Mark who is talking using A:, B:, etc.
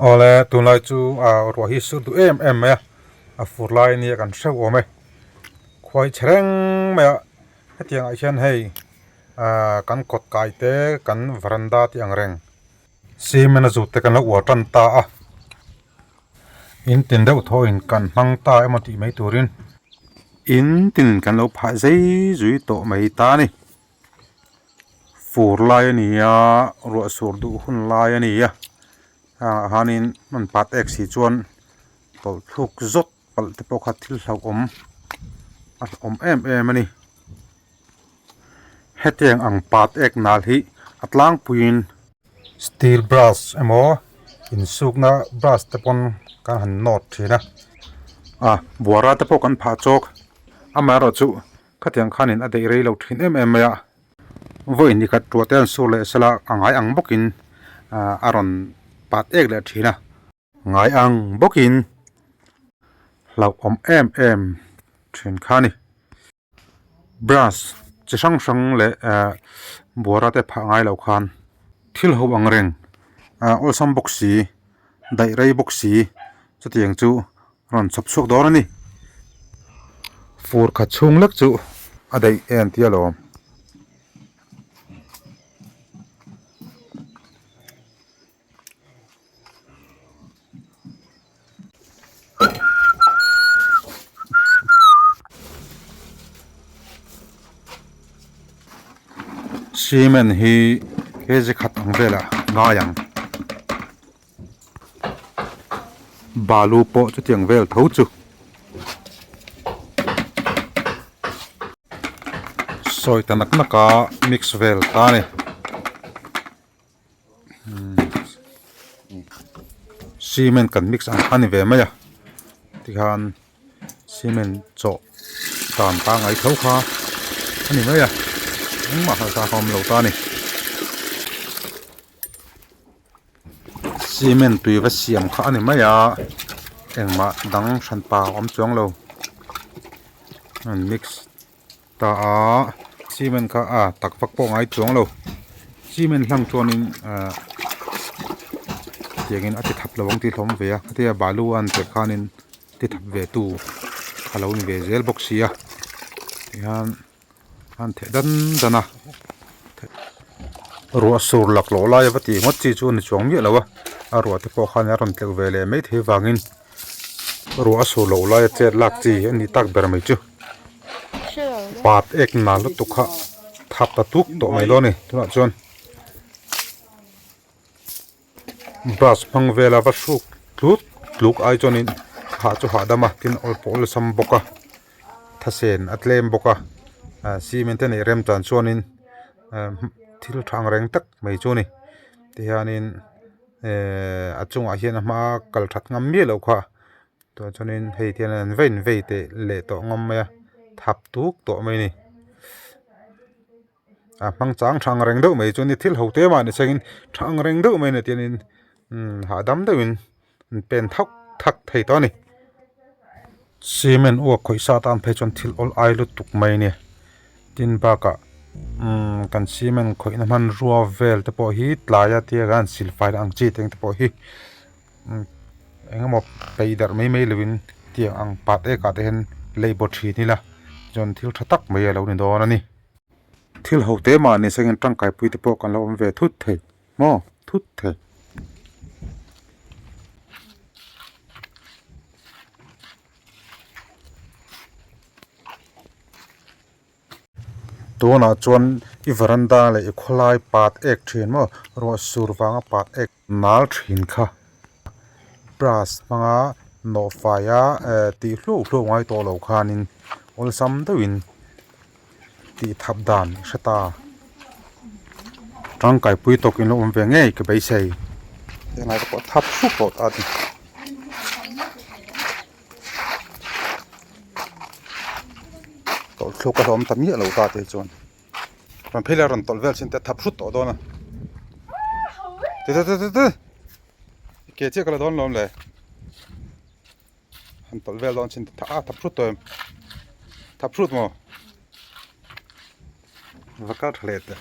A: ole tunai chu a ro hi su tu em me a furlai ni kan seu ome khoi chereng me hetiang a hian hei kan kot kai te kan veranda ti ang reng cement zu te kan lo wa tan ta a in tin deuh thaw in kan hmang ta emati mai turin in tin kan lo pha zai zui to mai ta ni furlai ni a ro sur du hun lai ani a hanin man pat ek si chuan tol thuk zot pal te pokhat thil hlau om em ani hetiang ang pat ek nal hi atlang puin steel brass emo in sukna brass te pon kan han not thina buara te pok kan pha chok amaro chu khatiang khanin adei rei lo thin em ya voi ni khat tuaten su le sala angai ang bokin aron pat ek le thina ngai ang bokin lau om em thin khani brass chi sang sang le buara te pha ngai lo khan thil ho ang reng ol sam boxi dai rei boxi chutiang chu ron chop chok dor ani fur kha chung lak chu adei en tialo cement hi kezi khat ang vela ngayang balu po chu tiang vel tho chu soi tanak naka mix vel ta ni cement kan mix ani ve maya tikhan cement cho tan ta ngai tho kha ani maya ma ha ta khom lo ta ni cement tui va siam kha ani maya engma dang than pa om chong lo an mix ta cement kha tak pak po ngai chong lo cement hlang chonin tiangin ati thap lawang ti hlom ve a atia balu an te khanin ti thap ve tu khalo ni ve zel boxia yan an the dan dana ro sur lak lo lai vati ngot chi chu ni chong mi lawa a ro te po khan ron tlek ve le mai the wangin ro sur lo lai che lak chi ani tak ber mai chu pat ek na lu tu kha thap ta tuk to mai lo ni tuna chon bras phang vela va suk tlut tluk ai chonin ha chu ha dama tin ol pol sam boka thasen atlem boka cement ne rem chan chonin thil thang reng tak mai chu ni ti hanin achunga hian ma kal that ngam mi lo kha to chonin hei tian an vein ve te le to ngam ya thap tuk to mai ni mang chang thang reng deuh mai chu ni thil hote ma ni chengin thang reng deuh mai na tianin ha dam deuhin pen thak thak thei to ni cement u khoi sa tan phe chon thil ol ai lu tuk mai ni tin ba ka kan cement khoi na man ruwa vel te po hi tlaya tia gan silfai ang chi teng te po hi engamo peidar mai lewin tia ang pat e ka te hen leibo thi ni la jon thil thatak mai lo ni don ani thil hote ma ni sengin tang kai pui te po kan lo ve thut thei mo thut thei tuna chuan I veranda le I kholai pat ek thin mo ro surwanga pat ek nal thin kha brass manga no faya ti hlu ngai to lo khanin ol sam deuin ti thap dan shata tang kai pui tokin lo ve nge ke bai sei ngai ko thap su ko ati tol thluka hlom tam ye lo ta te chon ran phela ran tol vel sin te thap su to do na te ke che kala don lom le han tol vel don sin te thap su to thap su mo vakat hlete